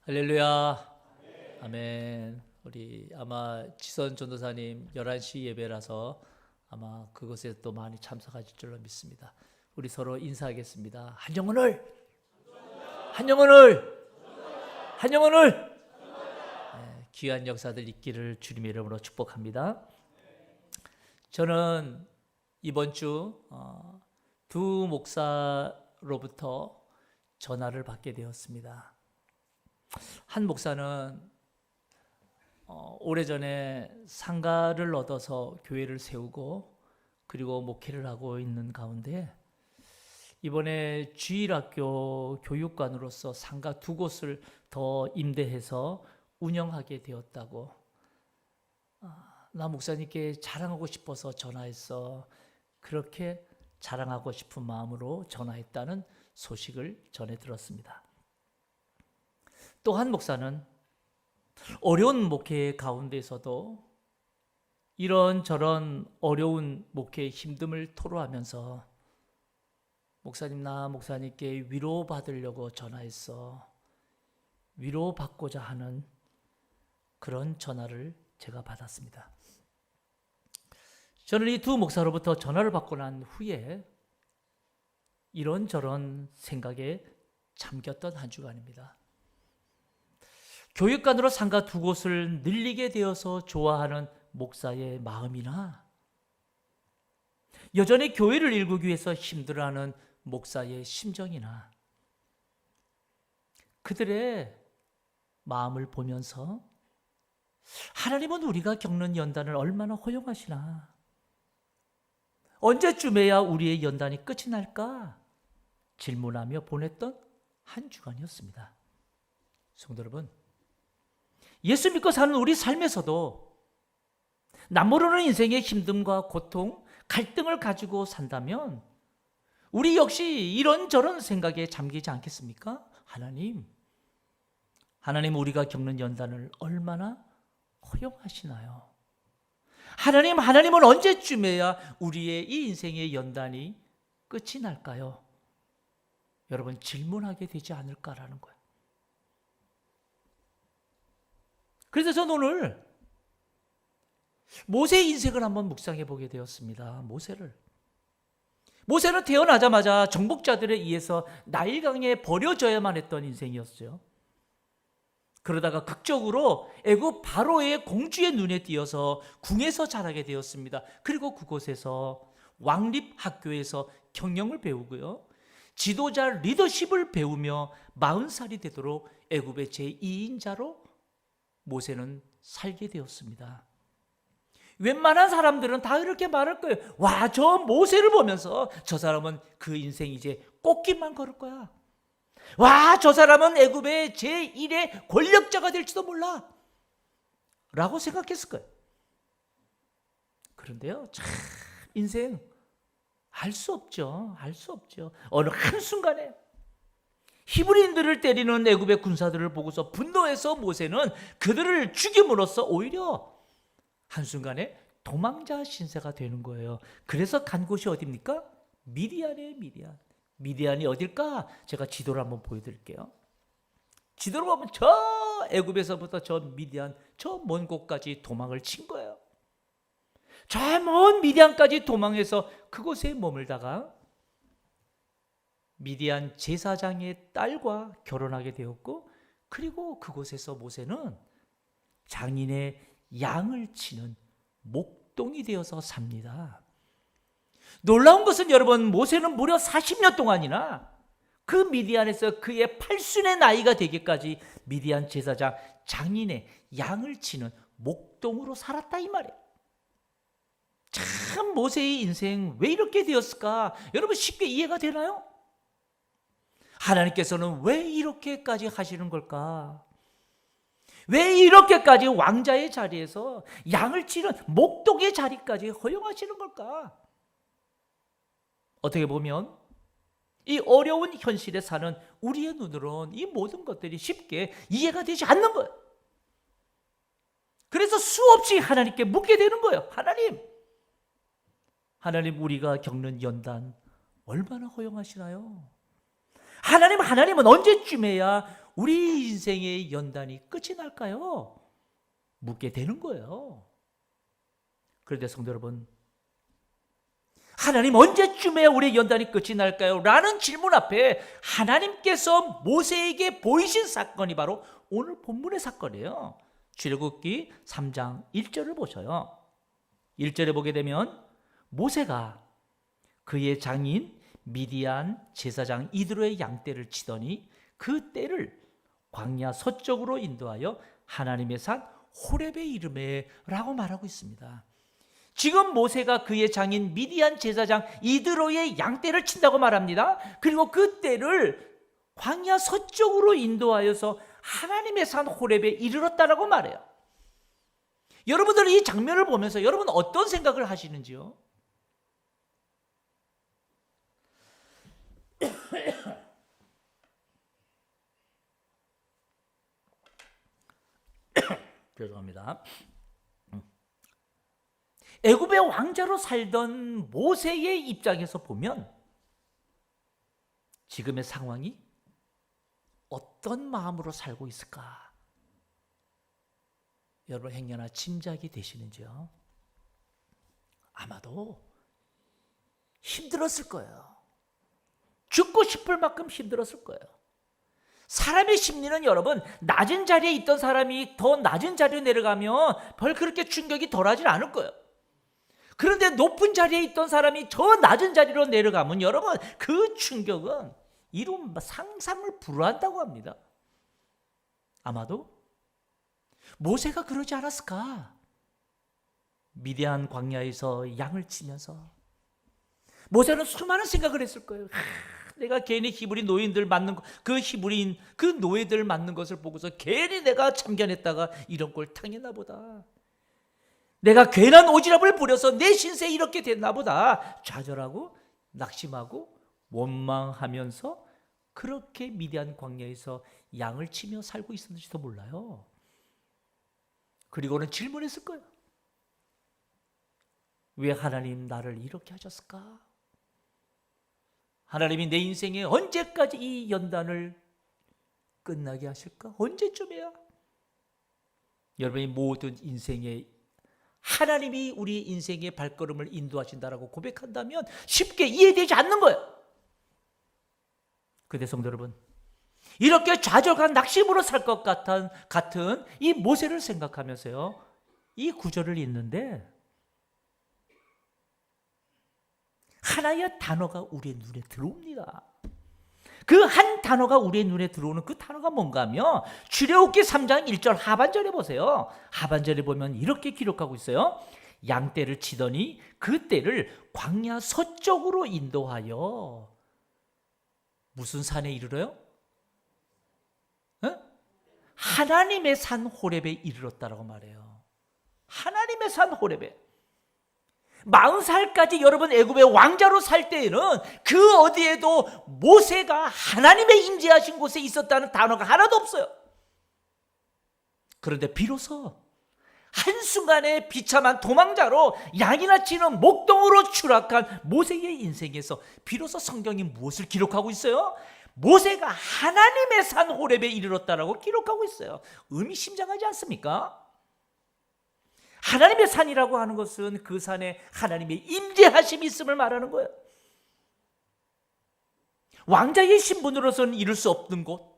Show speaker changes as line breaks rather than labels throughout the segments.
할렐루야. 아멘. 우리 아마 지선 전도사님 11시 예배라서 아마 그것에 또 많이 참석하실 줄로 믿습니다. 우리 서로 인사하겠습니다. 한영원을, 한영원을, 한영원을. 네, 귀한 역사들 있기를 주님의 이름으로 축복합니다. 저는 이번 주 두 목사로부터 전화를 받게 되었습니다. 한 목사는 오래전에 상가를 얻어서 교회를 세우고 그리고 목회를 하고 있는 가운데 이번에 주일학교 교육관으로서 상가 두 곳을 더 임대해서 운영하게 되었다고, 나 목사님께 자랑하고 싶어서 전화했어. 그렇게 자랑하고 싶은 마음으로 전화했다는 소식을 전해 들었습니다. 또 한 목사는 어려운 목회 가운데서도 이런저런 어려운 목회의 힘듦을 토로하면서 목사님, 나 목사님께 위로받으려고 전화했어. 위로받고자 하는 그런 전화를 제가 받았습니다. 저는 이 두 목사로부터 전화를 받고 난 후에 이런저런 생각에 잠겼던 한 주간입니다. 교육관으로 상가 두 곳을 늘리게 되어서 좋아하는 목사의 마음이나 여전히 교회를 일구기 위해서 힘들어하는 목사의 심정이나 그들의 마음을 보면서 하나님은 우리가 겪는 연단을 얼마나 허용하시나, 언제쯤에야 우리의 연단이 끝이 날까 질문하며 보냈던 한 주간이었습니다. 성도 여러분, 예수 믿고 사는 우리 삶에서도 남모르는 인생의 힘듦과 고통, 갈등을 가지고 산다면 우리 역시 이런저런 생각에 잠기지 않겠습니까? 하나님 우리가 겪는 연단을 얼마나 허용하시나요? 하나님은 언제쯤에야 우리의 이 인생의 연단이 끝이 날까요? 여러분, 질문하게 되지 않을까라는 거예요. 그래서 저는 오늘 모세의 인생을 한번 묵상해 보게 되었습니다. 모세는 태어나자마자 정복자들에 의해서 나일강에 버려져야만 했던 인생이었어요. 그러다가 극적으로 애굽 바로의 공주의 눈에 띄어서 궁에서 자라게 되었습니다. 그리고 그곳에서 왕립학교에서 경영을 배우고요, 지도자 리더십을 배우며 40살이 되도록 애굽의 제2인자로 모세는 살게 되었습니다. 웬만한 사람들은 다 이렇게 말할 거예요. 와, 저 모세를 보면서 저 사람은 그 인생 이제 꽃길만 걸을 거야. 와, 저 사람은 애굽의 제1의 권력자가 될지도 몰라 라고 생각했을 거예요. 그런데요, 참 인생 알 수 없죠. 어느 한순간에 히브리인들을 때리는 애굽의 군사들을 보고서 분노해서 모세는 그들을 죽임으로써 오히려 한순간에 도망자 신세가 되는 거예요. 그래서 간 곳이 어디입니까? 미디안이에요. 미디안이 어딜까? 제가 지도를 한번 보여드릴게요. 지도를 보면 저 애굽에서부터 저 미디안, 저 먼 곳까지 도망을 친 거예요. 저 먼 미디안까지 도망해서 그곳에 머물다가 미디안 제사장의 딸과 결혼하게 되었고, 그리고 그곳에서 모세는 장인의 양을 치는 목동이 되어서 삽니다. 놀라운 것은 여러분, 모세는 무려 40년 동안이나 그 미디안에서 그의 8순의 나이가 되기까지 미디안 제사장 장인의 양을 치는 목동으로 살았다 이 말이에요. 참 모세의 인생 왜 이렇게 되었을까? 여러분, 쉽게 이해가 되나요? 하나님께서는 왜 이렇게까지 하시는 걸까? 왜 이렇게까지 왕자의 자리에서 양을 치는 목동의 자리까지 허용하시는 걸까? 어떻게 보면 이 어려운 현실에 사는 우리의 눈으로는 이 모든 것들이 쉽게 이해가 되지 않는 거예요. 그래서 수없이 하나님께 묻게 되는 거예요. 하나님 우리가 겪는 연단 얼마나 허용하시나요? 하나님은 언제쯤에야 우리 인생의 연단이 끝이 날까요? 묻게 되는 거예요. 그런데 성도 여러분, 하나님 언제쯤에야 우리의 연단이 끝이 날까요? 라는 질문 앞에 하나님께서 모세에게 보이신 사건이 바로 오늘 본문의 사건이에요. 출애굽기 3장 1절을 보셔요. 1절에 보게 되면 모세가 그의 장인 미디안 제사장 이드로의 양떼를 치더니 그 떼를 광야 서쪽으로 인도하여 하나님의 산 호렙에 이르매 라고 말하고 있습니다. 지금 모세가 그의 장인 미디안 제사장 이드로의 양떼를 친다고 말합니다. 그리고 그 떼를 광야 서쪽으로 인도하여서 하나님의 산 호렙에 이르렀다라고 말해요. 여러분들은 이 장면을 보면서 여러분 어떤 생각을 하시는지요? 죄송합니다. 애굽의 왕자로 살던 모세의 입장에서 보면 지금의 상황이 어떤 마음으로 살고 있을까? 여러분 행여나 짐작이 되시는지요? 아마도 힘들었을 거예요. 죽고 싶을 만큼 힘들었을 거예요. 사람의 심리는 여러분, 낮은 자리에 있던 사람이 더 낮은 자리로 내려가면 별 그렇게 충격이 덜하진 않을 거예요. 그런데 높은 자리에 있던 사람이 저 낮은 자리로 내려가면 여러분, 그 충격은 이루 상상을 불허한다고 합니다. 아마도 모세가 그러지 않았을까? 미디안 광야에서 양을 치면서 모세는 수많은 생각을 했을 거예요. 내가 괜히 히브리 노인들 맞는 그 노예들 맞는 것을 보고서 괜히 내가 참견했다가 이런 꼴 당했나 보다. 내가 괜한 오지랖을 부려서 내 신세 이렇게 됐나 보다. 좌절하고 낙심하고 원망하면서 그렇게 미디안 광야에서 양을 치며 살고 있었는지도 몰라요. 그리고는 질문했을 거예요. 왜 하나님 나를 이렇게 하셨을까? 하나님이 내 인생에 언제까지 이 연단을 끝나게 하실까? 언제쯤이야? 여러분의 모든 인생에 하나님이 우리 인생의 발걸음을 인도하신다라고 고백한다면 쉽게 이해되지 않는 거예요. 그런데 성도 여러분, 이렇게 좌절과 낙심으로 살 것 같은 이 모세를 생각하면서요, 이 구절을 읽는데 하나의 단어가 우리의 눈에 들어옵니다. 그 한 단어가 우리의 눈에 들어오는 그 단어가 뭔가 하면 출애굽기 3장 1절 하반절에 보세요. 하반절에 보면 이렇게 기록하고 있어요. 양떼를 치더니 그 떼를 광야 서쪽으로 인도하여 무슨 산에 이르러요? 하나님의 산 호렙에 이르렀다라고 말해요. 하나님의 산 호렙에. 40살까지 여러분 애굽의 왕자로 살 때에는 그 어디에도 모세가 하나님의 임재하신 곳에 있었다는 단어가 하나도 없어요. 그런데 비로소 한순간에 비참한 도망자로 양이나 치는 목동으로 추락한 모세의 인생에서 비로소 성경이 무엇을 기록하고 있어요? 모세가 하나님의 산 호렙에 이르렀다라고 기록하고 있어요. 의미심장하지 않습니까? 하나님의 산이라고 하는 것은 그 산에 하나님의 임재하심이 있음을 말하는 거예요. 왕자의 신분으로서는 이룰 수 없는 곳,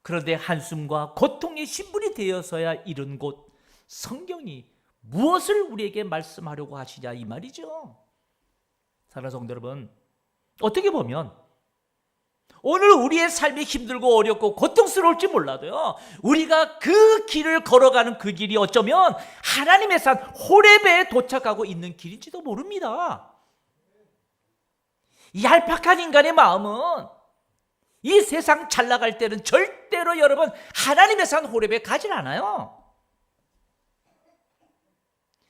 그런데 한숨과 고통의 신분이 되어서야 이룬 곳, 성경이 무엇을 우리에게 말씀하려고 하시냐 이 말이죠. 사랑하는 성도 여러분, 어떻게 보면 오늘 우리의 삶이 힘들고 어렵고 고통스러울지 몰라도요, 우리가 그 길을 걸어가는 그 길이 어쩌면 하나님의 산 호렙에 도착하고 있는 길인지도 모릅니다. 얄팍한 인간의 마음은 이 세상 잘 나갈 때는 절대로 여러분 하나님의 산 호렙에 가진 않아요.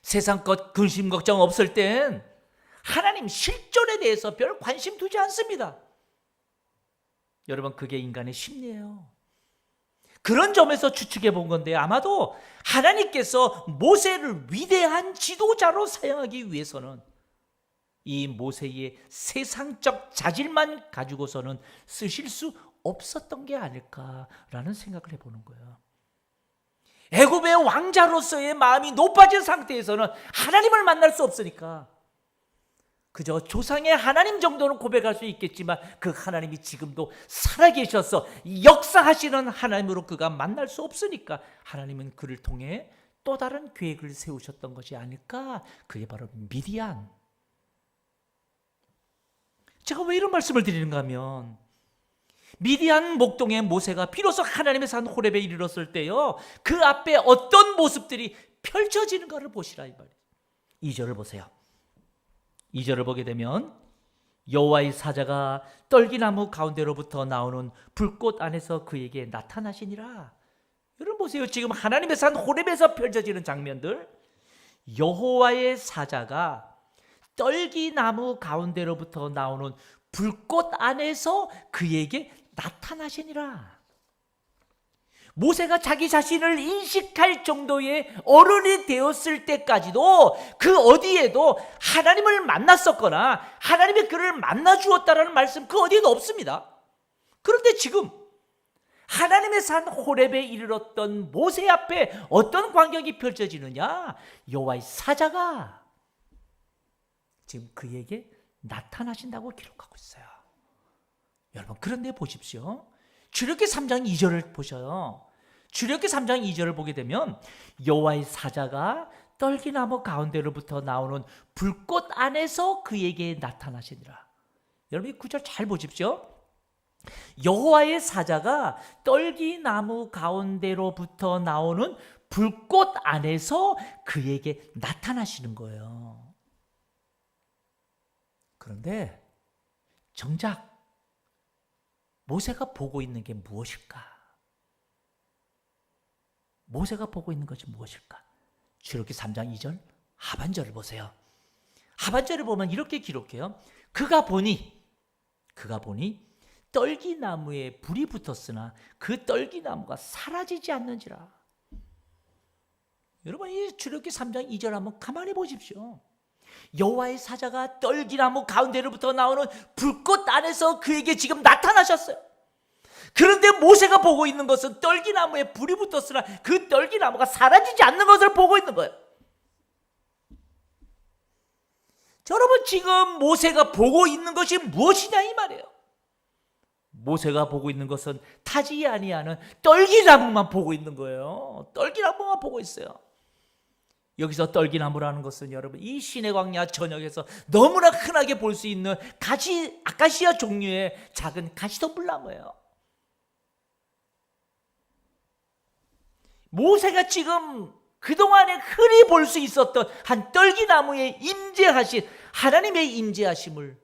세상 것 근심 걱정 없을 땐 하나님 실존에 대해서 별 관심 두지 않습니다. 여러분, 그게 인간의 심리예요. 그런 점에서 추측해 본 건데 아마도 하나님께서 모세를 위대한 지도자로 사용하기 위해서는 이 모세의 세상적 자질만 가지고서는 쓰실 수 없었던 게 아닐까라는 생각을 해보는 거예요. 애굽의 왕자로서의 마음이 높아진 상태에서는 하나님을 만날 수 없으니까 그저 조상의 하나님 정도는 고백할 수 있겠지만 그 하나님이 지금도 살아계셔서 역사하시는 하나님으로 그가 만날 수 없으니까 하나님은 그를 통해 또 다른 계획을 세우셨던 것이 아닐까. 그게 바로 미디안. 제가 왜 이런 말씀을 드리는가 하면 미디안 목동의 모세가 비로소 하나님의 산 호렙에 이르렀을 때요, 그 앞에 어떤 모습들이 펼쳐지는가를 보시라 이 말이에요. 2절을 보세요. 2절을 보게 되면 여호와의 사자가 떨기나무 가운데로부터 나오는 불꽃 안에서 그에게 나타나시니라. 여러분 보세요. 지금 하나님의 산 호렙에서 펼쳐지는 장면들, 여호와의 사자가 떨기나무 가운데로부터 나오는 불꽃 안에서 그에게 나타나시니라. 모세가 자기 자신을 인식할 정도의 어른이 되었을 때까지도 그 어디에도 하나님을 만났었거나 하나님이 그를 만나 주었다라는 말씀 그 어디에도 없습니다. 그런데 지금 하나님의 산 호렙에 이르렀던 모세 앞에 어떤 광경이 펼쳐지느냐? 여호와의 사자가 지금 그에게 나타나신다고 기록하고 있어요. 여러분 그런데 보십시오. 출애굽기 3장 2절을 보셔요. 출애굽기 3장 2절을 보게 되면 여호와의 사자가 떨기나무 가운데로부터 나오는 불꽃 안에서 그에게 나타나시니라. 여러분 이 구절 잘 보십시오. 여호와의 사자가 떨기나무 가운데로부터 나오는 불꽃 안에서 그에게 나타나시는 거예요. 그런데 정작 모세가 보고 있는 게 무엇일까? 모세가 보고 있는 것이 무엇일까? 출애굽기 3장 2절 하반절을 보세요. 하반절을 보면 이렇게 기록해요. 그가 보니 떨기나무에 불이 붙었으나 그 떨기나무가 사라지지 않는지라. 여러분 이 출애굽기 3장 2절 한번 가만히 보십시오. 여호와의 사자가 떨기나무 가운데로부터 나오는 불꽃 안에서 그에게 지금 나타나셨어요. 그런데 모세가 보고 있는 것은 떨기나무에 불이 붙었으나 그 떨기나무가 사라지지 않는 것을 보고 있는 거예요. 여러분 지금 모세가 보고 있는 것이 무엇이냐 이 말이에요. 모세가 보고 있는 것은 타지 아니하는 떨기나무만 보고 있는 거예요. 떨기나무만 보고 있어요. 여기서 떨기나무라는 것은 여러분 이 시내 광야 전역에서 너무나 흔하게 볼 수 있는 아카시아 종류의 작은 가시덤불나무예요. 모세가 지금 그동안에 흔히 볼 수 있었던 한 떨기나무에 임재하신 하나님의 임재하심을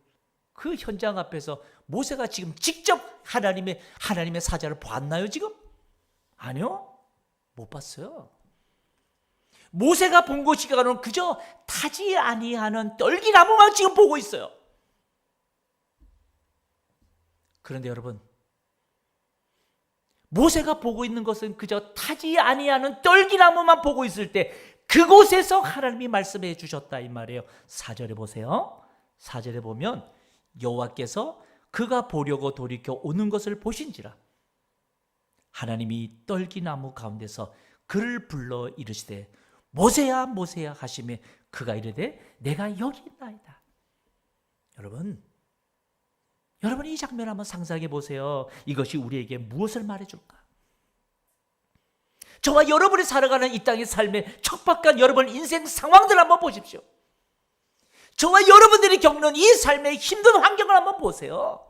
그 현장 앞에서 모세가 지금 직접 하나님의 사자를 봤나요 지금? 아니요, 못 봤어요. 모세가 본 곳이가는 그저 타지 아니하는 떨기나무만 지금 보고 있어요. 그런데 여러분 모세가 보고 있는 것은 그저 타지 아니하는 떨기나무만 보고 있을 때 그곳에서 하나님이 말씀해 주셨다 이 말이에요. 4절에 보세요. 4절에 보면 여호와께서 그가 보려고 돌이켜 오는 것을 보신지라 하나님이 떨기나무 가운데서 그를 불러 이르시되 모세야 모세야 하시매 그가 이르되 내가 여기 있나이다. 여러분 이 장면 한번 상상해 보세요. 이것이 우리에게 무엇을 말해줄까? 저와 여러분이 살아가는 이 땅의 삶의 척박한 여러분 인생 상황들 한번 보십시오. 저와 여러분들이 겪는 이 삶의 힘든 환경을 한번 보세요.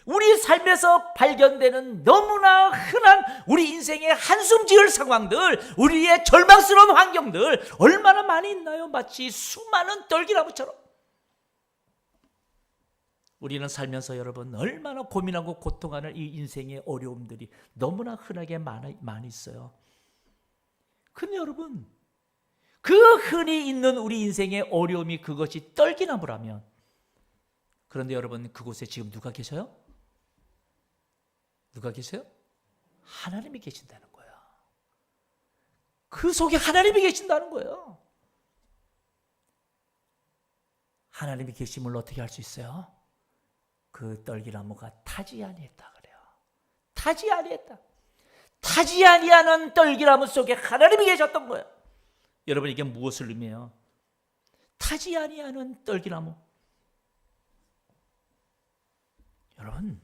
우리 삶에서 발견되는 너무나 흔한 우리 인생의 한숨 지을 상황들, 우리의 절망스러운 환경들 얼마나 많이 있나요? 마치 수많은 떨기나무처럼. 우리는 살면서 여러분 얼마나 고민하고 고통하는 이 인생의 어려움들이 너무나 흔하게 많이 있어요. 근데 여러분 그 흔히 있는 우리 인생의 어려움이 그것이 떨기나무라면, 그런데 여러분 그곳에 지금 누가 계셔요? 누가 계세요? 하나님이 계신다는 거예요. 그 속에 하나님이 계신다는 거예요. 하나님이 계심을 어떻게 할 수 있어요? 그 떨기나무가 타지 아니했다 그래요. 타지 아니했다. 타지 아니하는 떨기나무 속에 하나님이 계셨던 거예요. 여러분, 이게 무엇을 의미해요? 타지 아니하는 떨기나무. 여러분,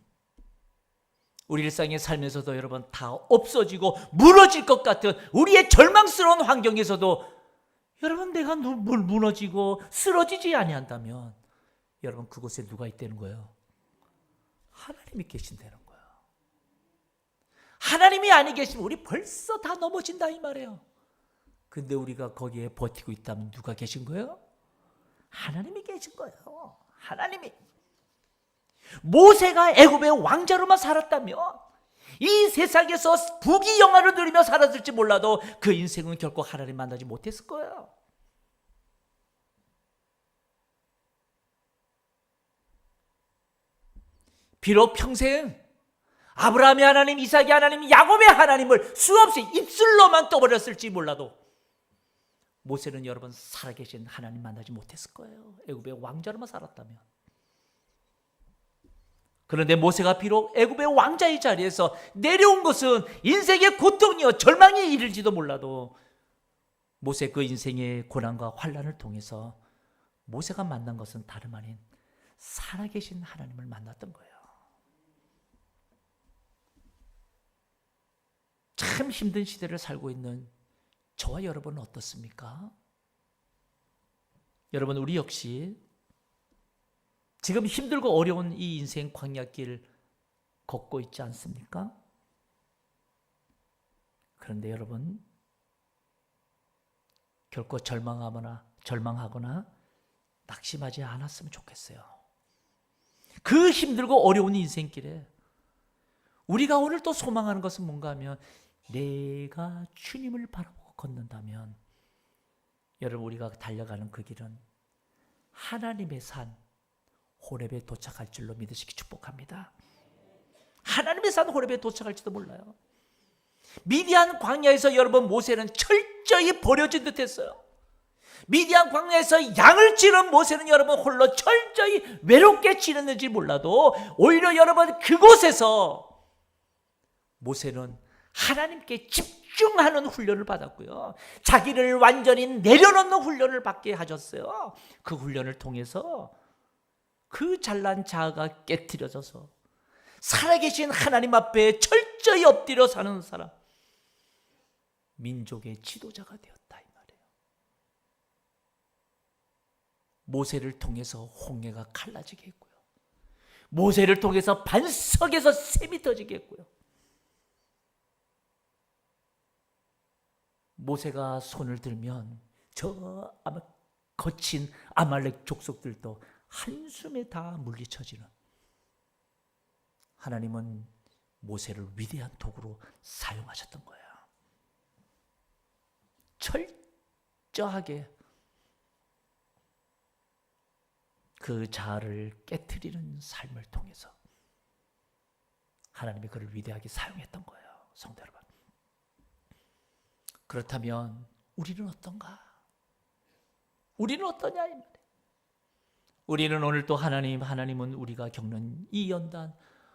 우리 일상의 삶에서도 여러분 다 없어지고 무너질 것 같은 우리의 절망스러운 환경에서도 여러분, 내가 무너지고 쓰러지지 아니한다면 여러분, 그곳에 누가 있다는 거예요? 하나님이 계신다는 거예요. 하나님이 아니 계시면 우리 벌써 다 넘어진다 이 말이에요. 근데 우리가 거기에 버티고 있다면 누가 계신 거예요? 하나님이 계신 거예요. 하나님이. 모세가 애굽의 왕자로만 살았다면 이 세상에서 부귀영화를 누리며 살았을지 몰라도 그 인생은 결코 하나님 만나지 못했을 거예요. 비록 평생 아브라함의 하나님, 이삭의 하나님, 야곱의 하나님을 수없이 입술로만 떠버렸을지 몰라도 모세는 여러분 살아계신 하나님 만나지 못했을 거예요. 애굽의 왕자로만 살았다면. 그런데 모세가 비록 애굽의 왕자의 자리에서 내려온 것은 인생의 고통이요 절망에 이를지도 몰라도 모세 그 인생의 고난과 환난을 통해서 모세가 만난 것은 다름 아닌 살아계신 하나님을 만났던 거예요. 참 힘든 시대를 살고 있는 저와 여러분은 어떻습니까? 여러분, 우리 역시 지금 힘들고 어려운 이 인생 광야길 걷고 있지 않습니까? 그런데 여러분, 결코 절망하거나 낙심하지 않았으면 좋겠어요. 그 힘들고 어려운 인생길에 우리가 오늘 또 소망하는 것은 뭔가 하면 내가 주님을 바라보고 걷는다면 여러분, 우리가 달려가는 그 길은 하나님의 산 호렙에 도착할 줄로 믿으시기 축복합니다. 하나님의 산 호렙에 도착할지도 몰라요. 미디안 광야에서 여러분 모세는 철저히 버려진 듯했어요. 미디안 광야에서 양을 치는 모세는 여러분 홀로 철저히 외롭게 지냈는지 몰라도 오히려 여러분 그곳에서 모세는 하나님께 집중하는 훈련을 받았고요. 자기를 완전히 내려놓는 훈련을 받게 하셨어요. 그 훈련을 통해서 그 잘난 자아가 깨트려져서 살아계신 하나님 앞에 철저히 엎드려 사는 사람, 민족의 지도자가 되었다 이 말이에요. 모세를 통해서 홍해가 갈라지게 했고요. 모세를 통해서 반석에서 샘이 터지게 했고요. 모세가 손을 들면 저 거친 아말렉 족속들도 한숨에 다 물리쳐지는, 하나님은 모세를 위대한 도구로 사용하셨던 거예요. 철저하게 그 자아를 깨트리는 삶을 통해서 하나님이 그를 위대하게 사용했던 거예요. 성도 여러분, 그렇다면 우리는 어떤가? 우리는 어떠냐 이 말이에요. 우리는 오늘 또 하나님은 우리가 겪는 이 연단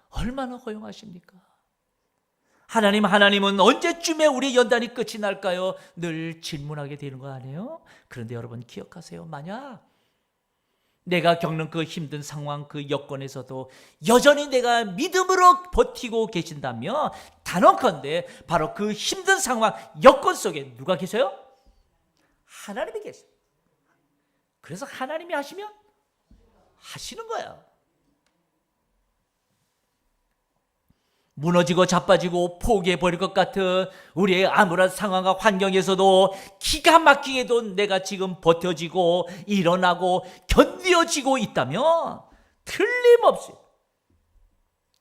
얼마나 허용하십니까? 하나님은 언제쯤에 우리 연단이 끝이 날까요? 늘 질문하게 되는 거 아니에요? 그런데 여러분 기억하세요. 만약 내가 겪는 그 힘든 상황, 그 여건에서도 여전히 내가 믿음으로 버티고 계신다면 단언컨대 바로 그 힘든 상황, 여건 속에 누가 계세요? 하나님이 계세요. 그래서 하나님이 하시면 하시는 거예요. 무너지고 자빠지고 포기해버릴 것 같은 우리의 암울한 상황과 환경에서도 기가 막히게도 내가 지금 버텨지고 일어나고 견뎌지고 있다면 틀림없이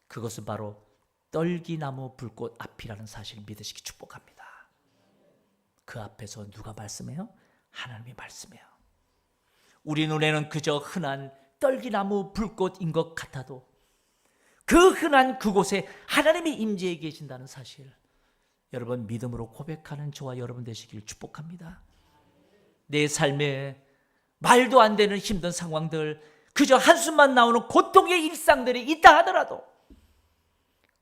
그것은 바로 떨기나무 불꽃 앞이라는 사실을 믿으시기 축복합니다. 그 앞에서 누가 말씀해요? 하나님이 말씀해요. 우리 눈에는 그저 흔한 떨기나무 불꽃인 것 같아도 그 흔한 그곳에 하나님이 임재해 계신다는 사실, 여러분 믿음으로 고백하는 저와 여러분 되시길 축복합니다. 내 삶에 말도 안 되는 힘든 상황들, 그저 한숨만 나오는 고통의 일상들이 있다 하더라도,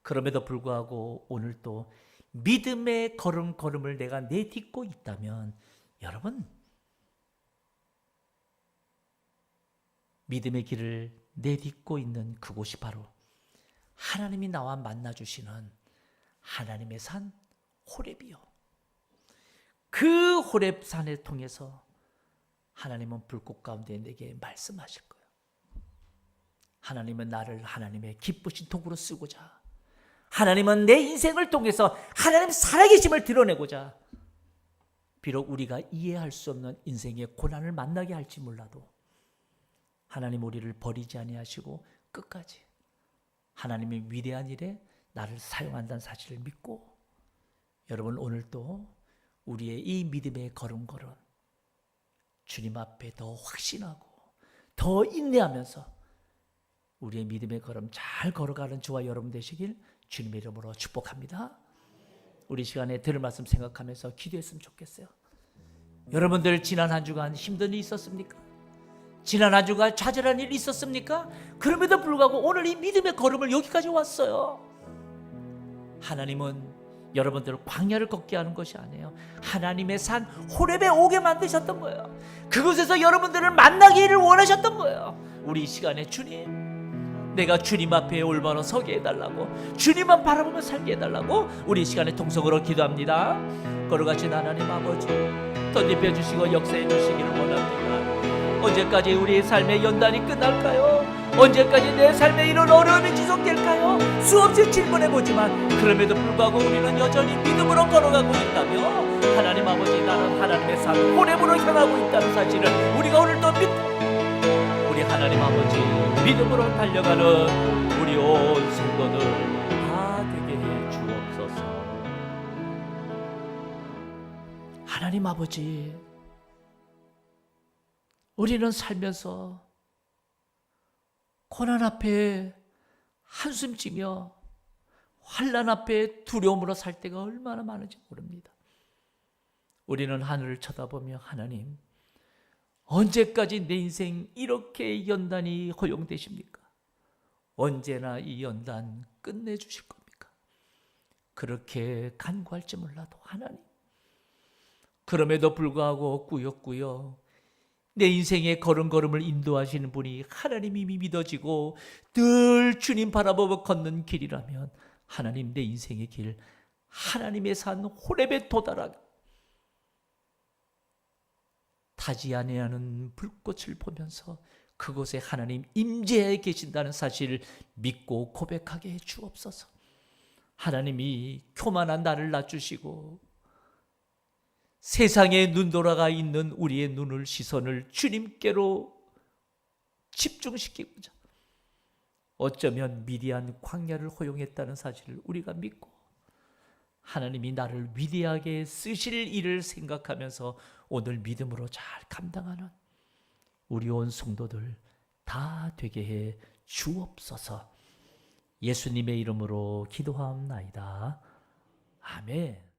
그럼에도 불구하고 오늘 또 믿음의 걸음걸음을 내가 내딛고 있다면, 여러분, 믿음의 길을 내딛고 있는 그곳이 바로 하나님이 나와 만나주시는 하나님의 산 호렙이요. 그 호렙산을 통해서 하나님은 불꽃 가운데 내게 말씀하실 거예요. 하나님은 나를 하나님의 기쁘신 도구로 쓰고자, 하나님은 내 인생을 통해서 하나님 살아계심을 드러내고자, 비록 우리가 이해할 수 없는 인생의 고난을 만나게 할지 몰라도 하나님 우리를 버리지 아니하시고 끝까지 하나님의 위대한 일에 나를 사용한다는 사실을 믿고, 여러분 오늘도 우리의 이 믿음의 걸음걸음 주님 앞에 더 확신하고 더 인내하면서 우리의 믿음의 걸음 잘 걸어가는 저와 여러분 되시길 주님의 이름으로 축복합니다. 우리 시간에 들을 말씀 생각하면서 기도했으면 좋겠어요. 여러분들 지난 한 주간 힘든 일이 있었습니까? 지난 한 주간 좌절한 일이 있었습니까? 그럼에도 불구하고 오늘 이 믿음의 걸음을 여기까지 왔어요. 하나님은 여러분들을 광야를 걷게 하는 것이 아니에요. 하나님의 산 호렙에 오게 만드셨던 거예요. 그곳에서 여러분들을 만나기를 원하셨던 거예요. 우리 이 시간에 주님, 내가 주님 앞에 올바로 서게 해달라고, 주님만 바라보며 살게 해달라고 우리 이 시간에 통성으로 기도합니다. 걸어가신 하나님 아버지, 더 입혀주시고 역사해 주시기를 원합니다. 언제까지 우리의 삶의 연단이 끝날까요? 언제까지 내 삶에 이런 어려움이 지속될까요? 수없이 질문해보지만 그럼에도 불구하고 우리는 여전히 믿음으로 걸어가고 있다며, 하나님 아버지, 나는 하나님의 산 호렙으로 향하고 있다는 사실을 우리가 오늘도 믿고, 우리 하나님 아버지 믿음으로 달려가는 우리 온 성도들 다 되게 해 주옵소서. 하나님 아버지, 우리는 살면서 고난 앞에 한숨지며 환난 앞에 두려움으로 살 때가 얼마나 많은지 모릅니다. 우리는 하늘을 쳐다보며, 하나님, 언제까지 내 인생 이렇게 연단이 허용되십니까? 언제나 이 연단 끝내주실 겁니까? 그렇게 간구할지 몰라도 하나님, 그럼에도 불구하고 꾸역꾸역 내 인생의 걸음걸음을 인도하시는 분이 하나님이 믿어지고 늘 주님 바라보고 걷는 길이라면, 하나님, 내 인생의 길 하나님의 산 호렙에 도달하게 타지 아니하는 불꽃을 보면서 그곳에 하나님 임재해 계신다는 사실을 믿고 고백하게 해 주옵소서. 하나님이 교만한 나를 낮추시고 세상에 눈 돌아가 있는 우리의 눈을, 시선을 주님께로 집중시키고자 어쩌면 미디안 광야를 허용했다는 사실을 우리가 믿고, 하나님이 나를 위대하게 쓰실 일을 생각하면서 오늘 믿음으로 잘 감당하는 우리 온 성도들 다 되게 해 주옵소서. 예수님의 이름으로 기도하옵나이다. 아멘.